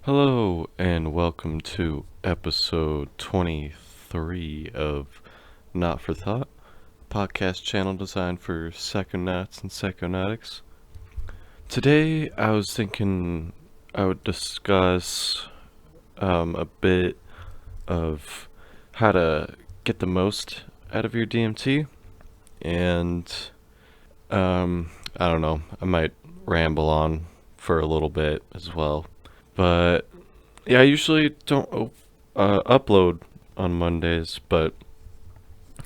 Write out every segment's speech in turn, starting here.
Hello, and welcome to episode 23 of Not for Thought, podcast channel designed for psychonauts and psychonautics. Today, I was thinking I would discuss a bit of how to get the most out of your DMT, and I don't know, I might ramble on for a little bit as well. But yeah, I usually don't upload on Mondays, but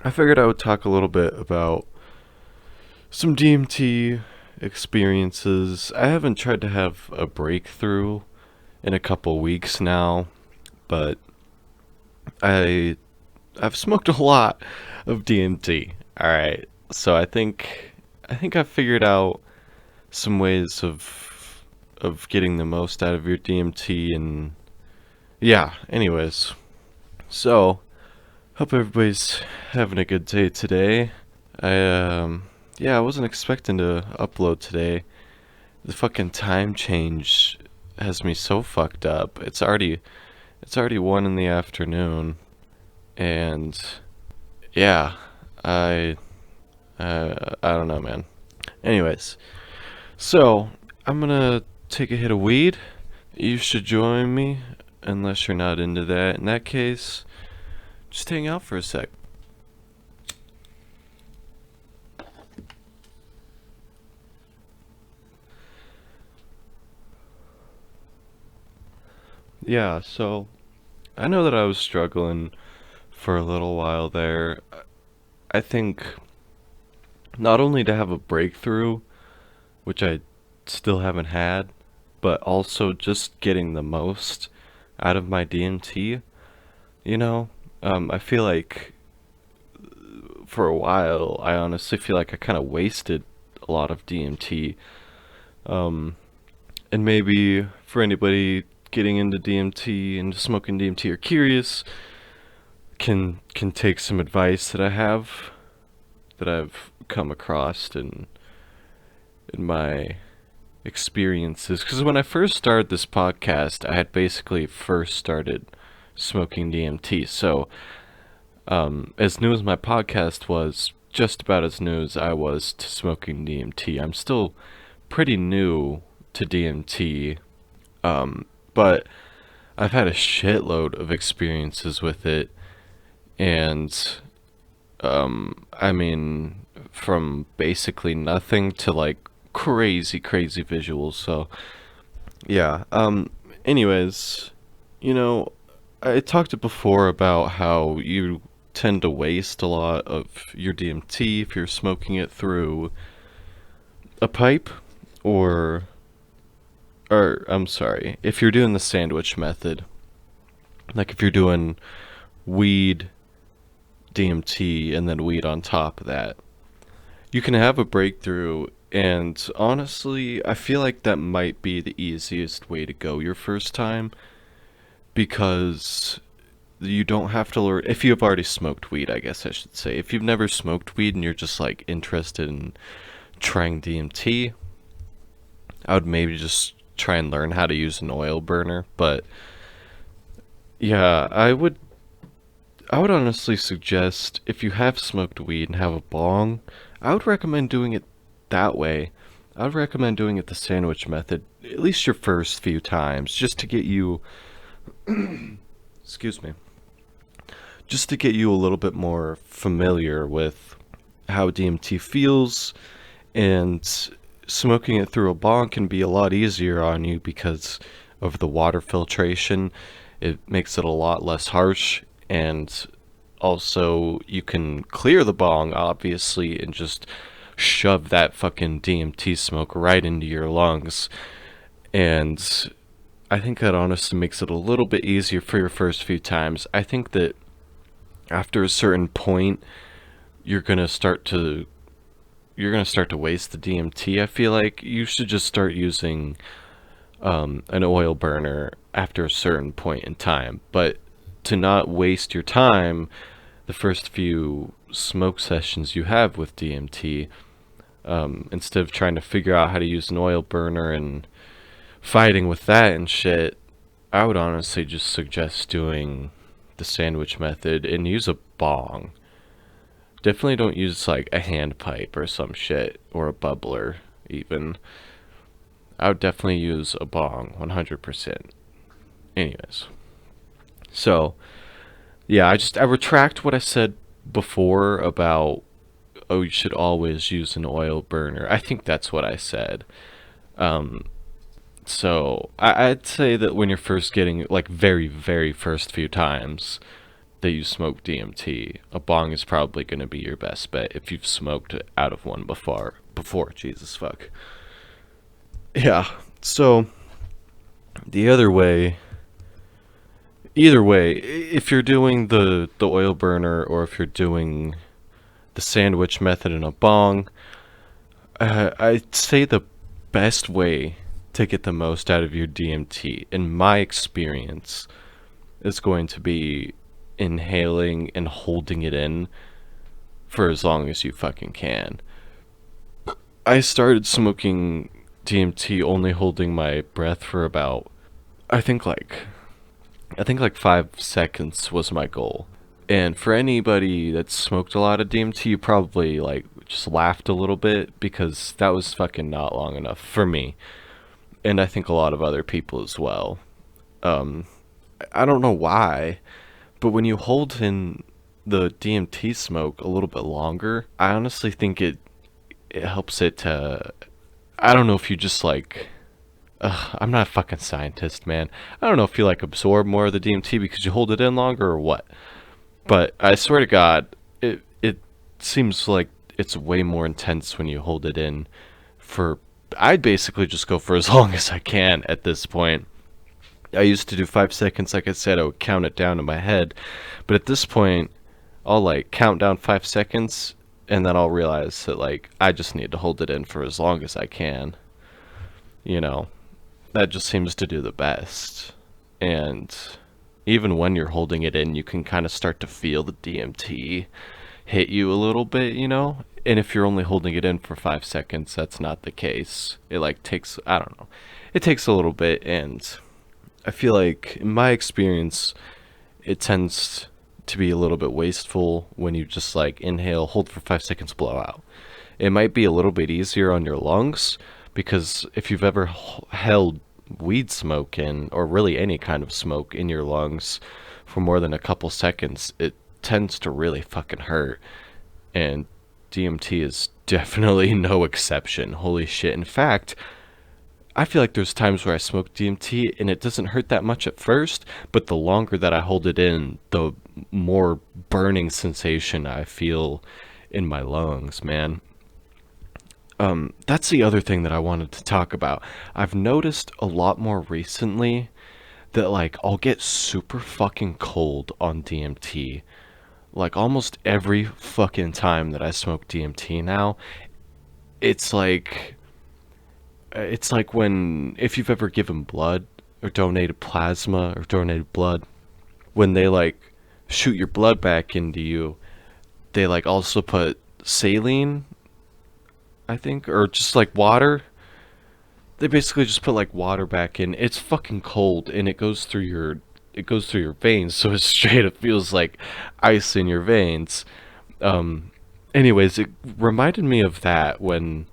I figured I would talk a little bit about some DMT experiences. I haven't tried to have a breakthrough in a couple weeks now, but I I've smoked a lot of DMT. All right, so I think I've figured out some ways of getting the most out of your DMT, and yeah. Anyways, so hope everybody's having a good day today. Yeah, I wasn't expecting to upload today. The fucking time change has me so fucked up. It's already 1 in the afternoon, and yeah, I I don't know, man. Anyways, so I'm gonna take a hit of weed. You should join me, unless you're not into that. In that case, just hang out for a sec. Yeah, so I know that I was struggling for a little while there. I think not only to have a breakthrough, which I still haven't had, but also just getting the most out of my DMT. You know, I feel like for a while, I honestly feel like I kind of wasted a lot of DMT. Um, and maybe for anybody getting into DMT and smoking DMT or curious, can take some advice that I have that I've come across in my experiences. Because when I first started this podcast, I had basically first started smoking DMT. So as new as my podcast was, just about as new as I was to smoking DMT, I'm still pretty new to DMT. But I've had a shitload of experiences with it, and I mean, from basically nothing to like crazy, crazy visuals. So yeah. Anyways, you know, I talked before about how you tend to waste a lot of your DMT if you're smoking it through a pipe, or or I'm sorry, if you're doing the sandwich method. Like if you're doing weed, DMT, and then weed on top of that. You can have a breakthrough, and honestly, I feel like that might be the easiest way to go your first time, because you don't have to learn. If you've already smoked weed, I guess I should say. If you've never smoked weed and you're just like interested in trying DMT, I would maybe just try and learn how to use an oil burner. But yeah, I would honestly suggest, if you have smoked weed and have a bong, I would recommend doing it that way. I would recommend doing it the sandwich method, at least your first few times, just to get you, excuse me, just to get you a little bit more familiar with how DMT feels. And smoking it through a bong can be a lot easier on you because of the water filtration. It makes it a lot less harsh, and also you can clear the bong, obviously, and just shove that fucking DMT smoke right into your lungs. And I think that honestly makes it a little bit easier for your first few times. I think that after a certain point, you're gonna start to you're gonna start to waste the DMT. I feel like you should just start using an oil burner after a certain point in time. But to not waste your time, the first few smoke sessions you have with DMT, instead of trying to figure out how to use an oil burner and fighting with that and shit, I would honestly just suggest doing the sandwich method and use a bong. Definitely don't use like a hand pipe or some shit or a bubbler even. I would definitely use a bong 100%. Anyways. So, yeah, I retract what I said before about oh you should always use an oil burner. I think that's what I said. Um I'd say that when you're first getting like very first few times that you smoke DMT, a bong is probably going to be your best bet if you've smoked out of one before, Jesus fuck. Yeah. So the other way, either way, if you're doing the oil burner or if you're doing the sandwich method in a bong, I'd say the best way to get the most out of your DMT, in my experience, is going to be inhaling and holding it in for as long as you fucking can. I started smoking DMT only holding my breath for about I think like I think like 5 seconds was my goal. And for anybody that smoked a lot of DMT, you probably like just laughed a little bit because that was fucking not long enough for me. And I think a lot of other people as well. Um I don't know why, but when you hold in the DMT smoke a little bit longer, I honestly think it helps it to. I don't know if you just like. I'm not a fucking scientist, man. I don't know if you like absorb more of the DMT because you hold it in longer or what. But I swear to God, it seems like it's way more intense when you hold it in for. I'd basically just go for as long as I can at this point. I used to do 5 seconds, like I said, I would count it down in my head. But at this point, I'll like count down 5 seconds and then I'll realize that like I just need to hold it in for as long as I can. You know, that just seems to do the best. And even when you're holding it in, you can kind of start to feel the DMT hit you a little bit, you know? And if you're only holding it in for 5 seconds, that's not the case. It like takes, I don't know, it takes a little bit. And I feel like, in my experience, it tends to be a little bit wasteful when you just like inhale, hold for 5 seconds, blow out. It might be a little bit easier on your lungs because if you've ever held weed smoke in, or really any kind of smoke in your lungs for more than a couple seconds, it tends to really fucking hurt. And DMT is definitely no exception. Holy shit. In fact, I feel like there's times where I smoke DMT and it doesn't hurt that much at first, but the longer that I hold it in, the more burning sensation I feel in my lungs, man. That's the other thing that I wanted to talk about. I've noticed a lot more recently that like I'll get super fucking cold on DMT. Like almost every fucking time that I smoke DMT now, it's like it's like when if you've ever given blood or donated plasma or donated blood, when they like shoot your blood back into you, they like also put saline, I think, or just like water. They basically just put like water back in. It's fucking cold and it goes through your veins, so it straight up feels like ice in your veins. Um anyways, it reminded me of that when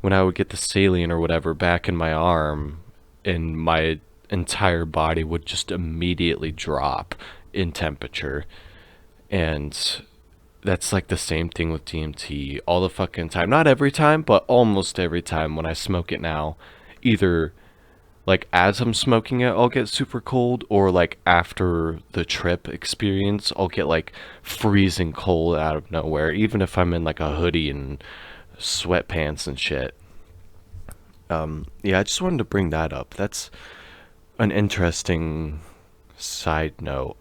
I would get the saline or whatever back in my arm, and my entire body would just immediately drop in temperature. And that's like the same thing with DMT all the fucking time. Not every time, but almost every time when I smoke it now. Either like as I'm smoking it, I'll get super cold, or like after the trip experience, I'll get like freezing cold out of nowhere, even if I'm in like a hoodie and sweatpants and shit. Yeah, I just wanted to bring that up. That's an interesting side note.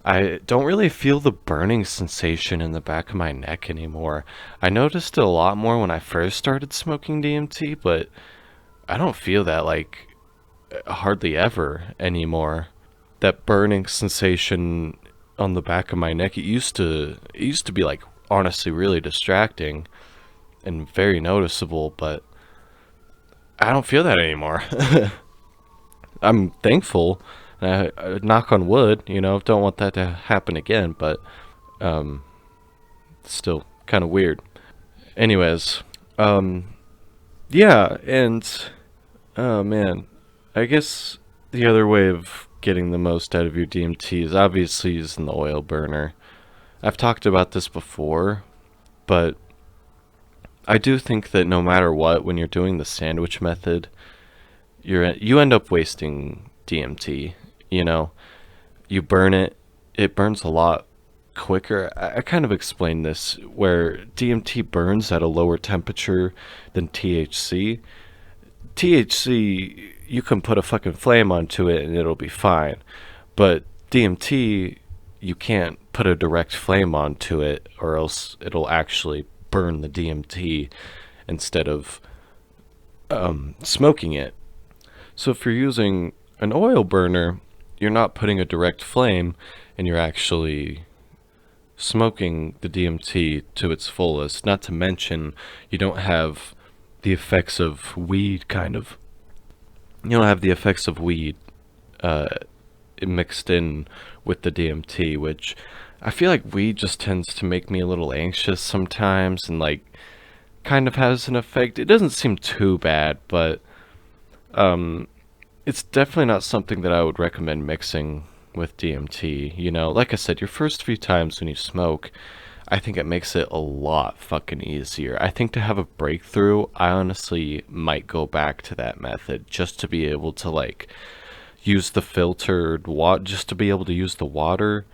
I don't really feel the burning sensation in the back of my neck anymore. I noticed it a lot more when I first started smoking DMT, but I don't feel that like hardly ever anymore. That burning sensation on the back of my neck, it used to be like honestly really distracting and very noticeable, but I don't feel that anymore. I'm thankful. I knock on wood, don't want that to happen again, but um, still kind of weird. Anyways, um, yeah, and oh man, I guess the other way of getting the most out of your DMT is obviously using the oil burner. I've talked about this before, but I do think that no matter what, when you're doing the sandwich method, you end up wasting DMT. You know, you burn it, it burns a lot quicker. I kind of explained this where DMT burns at a lower temperature than THC. THC, you can put a fucking flame onto it and it'll be fine. But DMT, you can't put a direct flame onto it or else it'll actually burn the DMT instead of smoking it. So if you're using an oil burner, you're not putting a direct flame and you're actually smoking the DMT to its fullest. Not to mention, you don't have the effects of weed, kind of. You don't have the effects of weed uh, mixed in with the DMT, which I feel like weed just tends to make me a little anxious sometimes and, like, kind of has an effect. It doesn't seem too bad, but um, it's definitely not something that I would recommend mixing with DMT. Like I said, your first few times when you smoke, I think it makes it a lot fucking easier. I think to have a breakthrough, I honestly might go back to that method just to be able to, like, use the filtered water, just to be able to use the water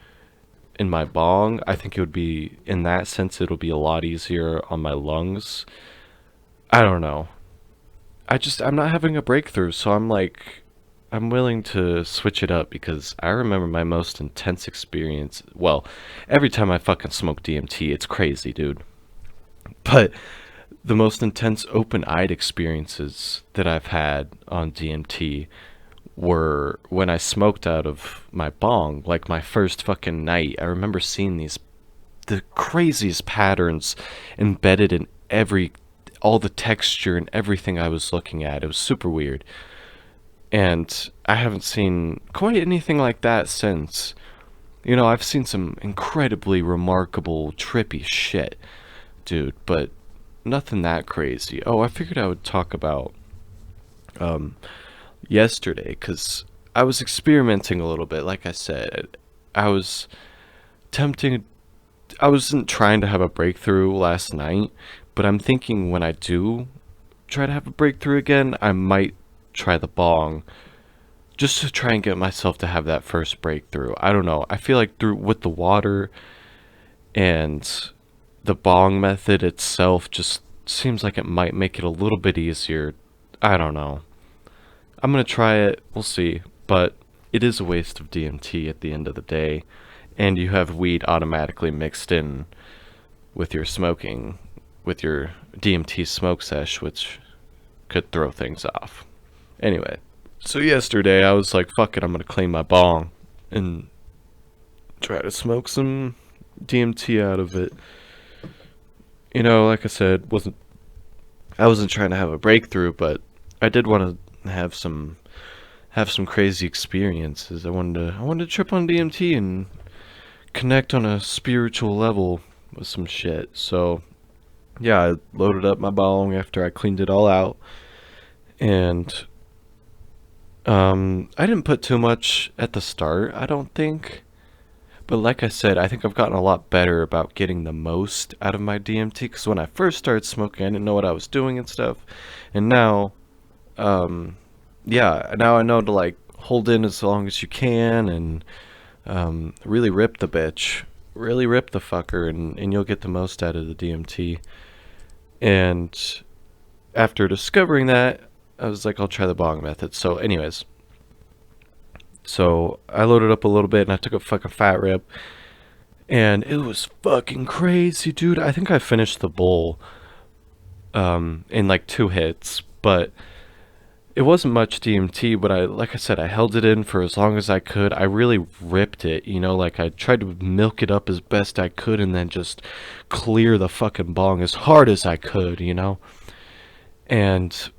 in my bong. I think it would be, in that sense, it'll be a lot easier on my lungs. I don't know. I'm not having a breakthrough, so I'm like, I'm willing to switch it up because I remember my most intense experience. Well, every time I fucking smoke DMT, it's crazy, dude. But the most intense open-eyed experiences that I've had on DMT were when I smoked out of my bong, like my first fucking night. I remember seeing the craziest patterns embedded in all the texture and everything I was looking at. It was super weird. And I haven't seen quite anything like that since. I've seen some incredibly remarkable, trippy shit, dude, but nothing that crazy. Oh, I figured I would talk about um, yesterday, because I was experimenting a little bit. Like I said, I was tempting. I wasn't trying to have a breakthrough last night, but I'm thinking when I do try to have a breakthrough again, I might try the bong just to try and get myself to have that first breakthrough. I don't know. I feel like through with the water and the bong method itself just seems like it might make it a little bit easier. I don't know. I'm going to try it. We'll see. But it is a waste of DMT at the end of the day. And you have weed automatically mixed in with your smoking, with your DMT smoke sesh, which could throw things off. Anyway, so yesterday I was like, fuck it, I'm going to clean my bong and try to smoke some DMT out of it. Like I said, I wasn't trying to have a breakthrough, but I did want to have some crazy experiences. I wanted to trip on DMT and connect on a spiritual level with some shit. So yeah, I loaded up my bong after I cleaned it all out, and I didn't put too much at the start, I don't think. But like I said, I think I've gotten a lot better about getting the most out of my DMT, because when I first started smoking, I didn't know what I was doing and stuff. And now, yeah, now I know to, like, hold in as long as you can and really rip the bitch. Really rip the fucker, and you'll get the most out of the DMT. And after discovering that, I was like, I'll try the bong method. So anyways, so I loaded up a little bit and I took a fucking fat rip, and it was fucking crazy, dude. I think I finished the bowl in like 2 hits, but it wasn't much DMT. But like I said, I held it in for as long as I could. I really ripped it, like I tried to milk it up as best I could and then just clear the fucking bong as hard as I could, and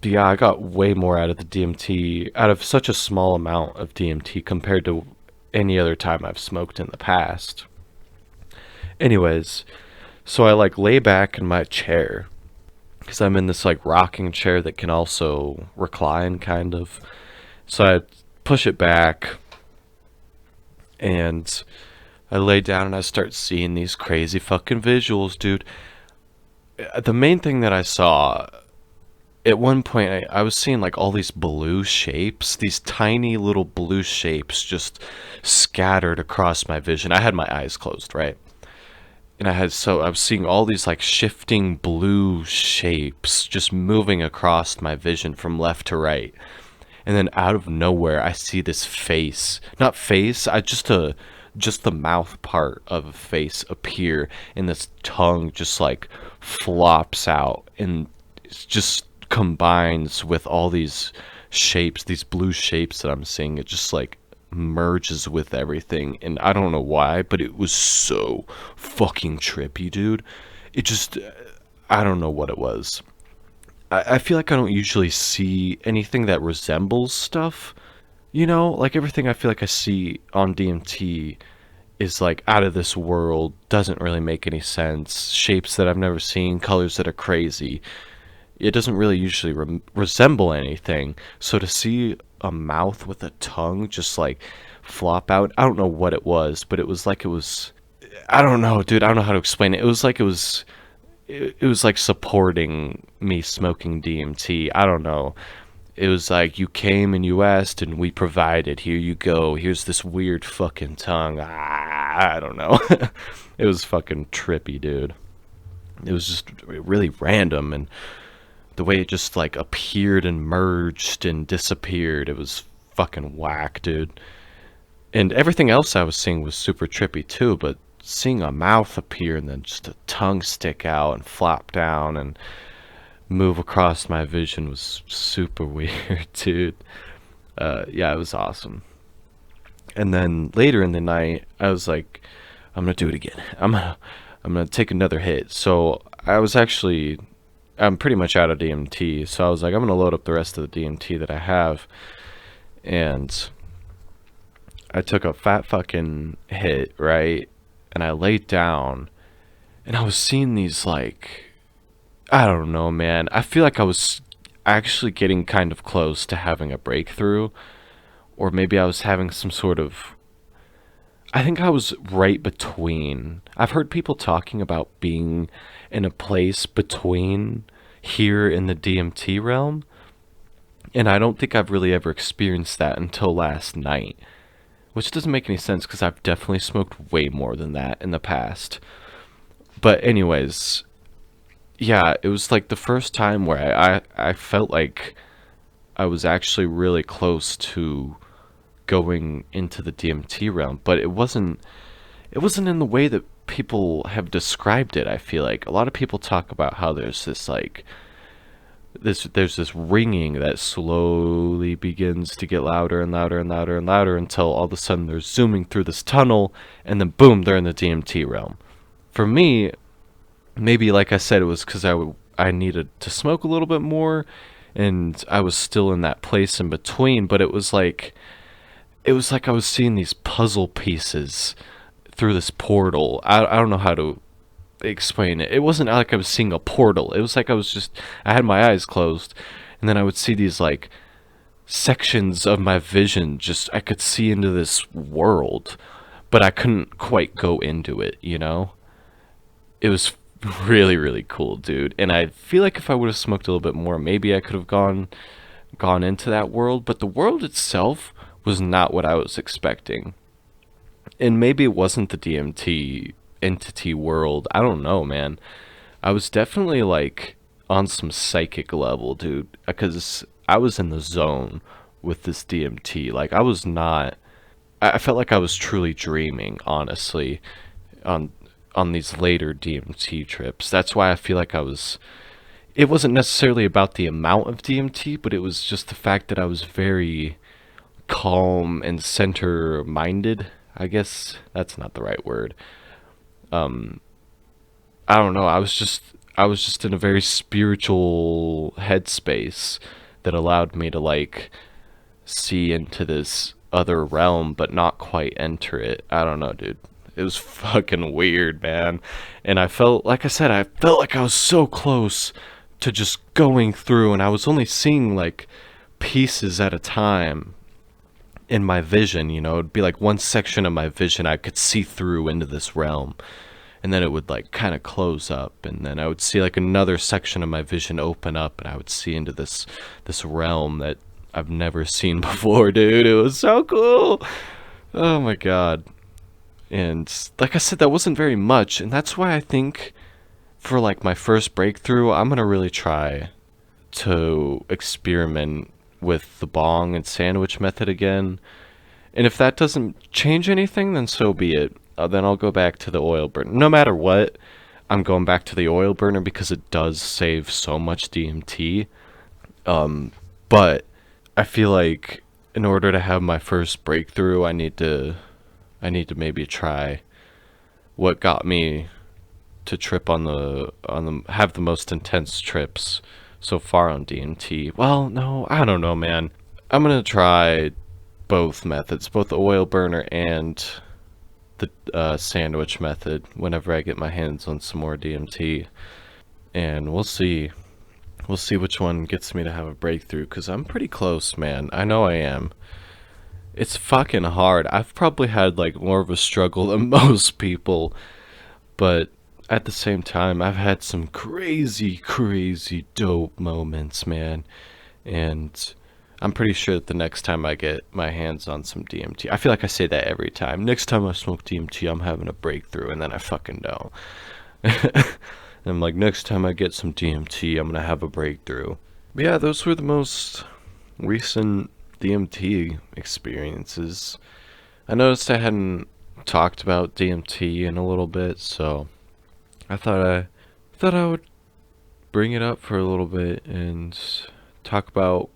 Yeah, I got way more out of the DMT, out of such a small amount of DMT compared to any other time I've smoked in the past. Anyways, so I like lay back in my chair because I'm in this like rocking chair that can also recline kind of. So I push it back and I lay down and I start seeing these crazy fucking visuals, dude. The main thing that I saw at one point, I was seeing like all these blue shapes, these tiny little blue shapes just scattered across my vision. I had my eyes closed, right? And I was seeing all these like shifting blue shapes just moving across my vision from left to right. And then out of nowhere I see this face. Not face, I just the mouth part of a face appear, and this tongue just like flops out and it's just combines with all these shapes, these blue shapes that I'm seeing. It just like merges with everything, and I don't know why, but it was so fucking trippy, dude. It just, I don't know what it was. I feel like I don't usually see anything that resembles stuff. Like everything I feel like I see on DMT is like out of this world, doesn't really make any sense. Shapes that I've never seen, colors that are crazy. It doesn't really usually resemble anything. So to see a mouth with a tongue just like flop out, I don't know what it was, but it was like it was. I don't know, dude. I don't know how to explain it. It was like it was. It was like supporting me smoking DMT. I don't know. It was like you came and you asked and we provided. Here you go. Here's this weird fucking tongue. I don't know. It was fucking trippy, dude. It was just really random, and the way it just like appeared and merged and disappeared, it was fucking whack, dude. And everything else I was seeing was super trippy too, but seeing a mouth appear and then just a tongue stick out and flop down and move across my vision was super weird, dude. Yeah, it was awesome. And then later in the night, I was like, I'm gonna do it again. I'm gonna take another hit. So I'm pretty much out of DMT. So I was like, I'm gonna load up the rest of the DMT that I have, and I took a fat fucking hit, right? And I laid down, and I was seeing these like, I don't know, man. I feel like I was actually getting kind of close to having a breakthrough, or maybe I was having some sort of. I think I was right between. I've heard people talking about being in a place between here in the DMT realm, and I don't think I've really ever experienced that until last night, which doesn't make any sense because I've definitely smoked way more than that in the past. But anyways, yeah, it was like the first time where I felt like I was actually really close to going into the DMT realm, but it wasn't in the way that people have described it. I feel like a lot of people talk about how there's this ringing that slowly begins to get louder and louder and louder and louder until all of a sudden they're zooming through this tunnel, and then boom, they're in the DMT realm. For me, maybe like I said, it was because I needed to smoke a little bit more, and I was still in that place in between. But it was like I was seeing these puzzle pieces through this portal. I don't know how to explain it. It wasn't like I was seeing a portal. It was like I had my eyes closed, and then I would see these like sections of my vision. Just I could see into this world, but I couldn't quite go into it. It was really, really cool, dude. And I feel like if I would have smoked a little bit more, maybe I could have gone into that world. But the world itself was not what I was expecting. And maybe it wasn't the DMT entity world. I don't know, man. I was definitely like on some psychic level, dude, because I was in the zone with this DMT. Like I was not. I felt like I was truly dreaming, honestly, on on these later DMT trips. That's why I feel like I was. It wasn't necessarily about the amount of DMT, but it was just the fact that I was very calm and center minded. I guess that's not the right word. Um, I don't know. I was just in a very spiritual headspace that allowed me to like see into this other realm but not quite enter it. I don't know, dude. It was fucking weird, man. And I felt, like I said, I felt like I was so close to just going through, and I was only seeing like pieces at a time in my vision. It'd be like one section of my vision I could see through into this realm, and then it would like kind of close up, and then I would see like another section of my vision open up, and I would see into this realm that I've never seen before, dude. It was so cool. Oh my god. And like I said, that wasn't very much, and that's why I think for like my first breakthrough, I'm gonna really try to experiment with the bong and sandwich method again. And if that doesn't change anything, then so be it. Then I'll go back to the oil burner. No matter what, I'm going back to the oil burner because it does save so much DMT. But I feel like in order to have my first breakthrough, I need to maybe try what got me to trip on the have the most intense trips so far on DMT. Well, no, I don't know, man. I'm gonna try both methods, both the oil burner and the sandwich method, whenever I get my hands on some more DMT, and we'll see. We'll see which one gets me to have a breakthrough, because I'm pretty close, man. I know I am. It's fucking hard. I've probably had like more of a struggle than most people, but at the same time, I've had some crazy, crazy dope moments, man. And I'm pretty sure that the next time I get my hands on some DMT, I feel like I say that every time. Next time I smoke DMT, I'm having a breakthrough, and then I fucking don't. And I'm like, next time I get some DMT, I'm gonna have a breakthrough. But yeah, those were the most recent DMT experiences. I noticed I hadn't talked about DMT in a little bit, so I thought I would bring it up for a little bit and talk about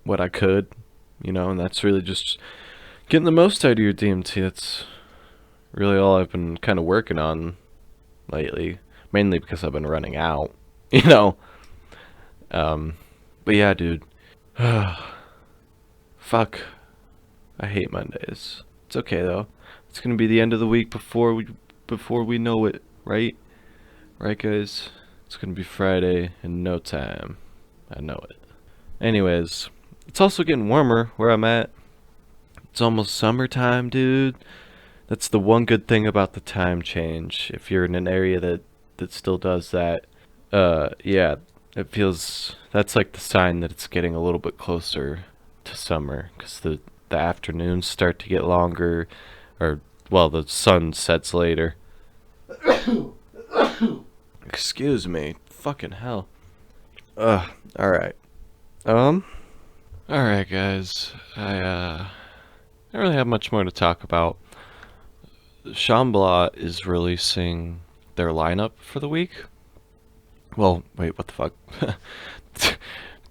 what I could, and that's really just getting the most out of your DMT. That's really all I've been kind of working on lately, mainly because I've been running out, you know. But yeah, dude. Fuck. I hate Mondays. It's okay though. It's gonna be the end of the week before we know it, right? Right, guys? It's gonna be Friday in no time. I know it. Anyways, it's also getting warmer where I'm at. It's almost summertime, dude. That's the one good thing about the time change. If you're in an area that still does that, yeah, that's like the sign that it's getting a little bit closer to summer, because the afternoons start to get longer, or, well, the sun sets later. Excuse me. Fucking hell. Alright. Alright, guys. I don't really have much more to talk about. Shambhala is releasing their lineup for the week. Well, wait, what the fuck?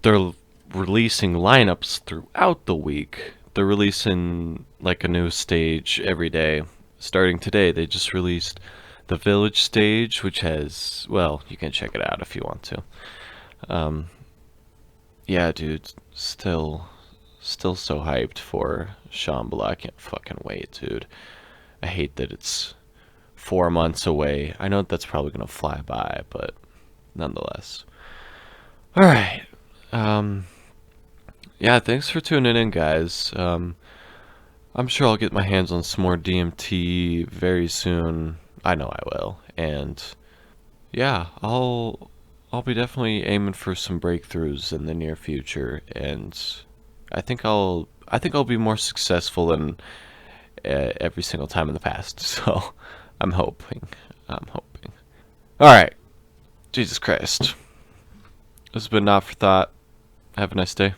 They're releasing lineups throughout the week. They're releasing like a new stage every day. Starting today, they just released the Village stage, which has, well, you can check it out if you want to. Yeah, dude, still so hyped for Shambhala. I can't fucking wait, dude. I hate that it's 4 months away. I know that's probably gonna fly by, but nonetheless. Alright. Yeah, thanks for tuning in, guys. I'm sure I'll get my hands on some more DMT very soon. I know I will. And yeah, I'll be definitely aiming for some breakthroughs in the near future, and I think I'll be more successful than every single time in the past. So I'm hoping. All right. Jesus Christ. This has been Not for Thought. Have a nice day.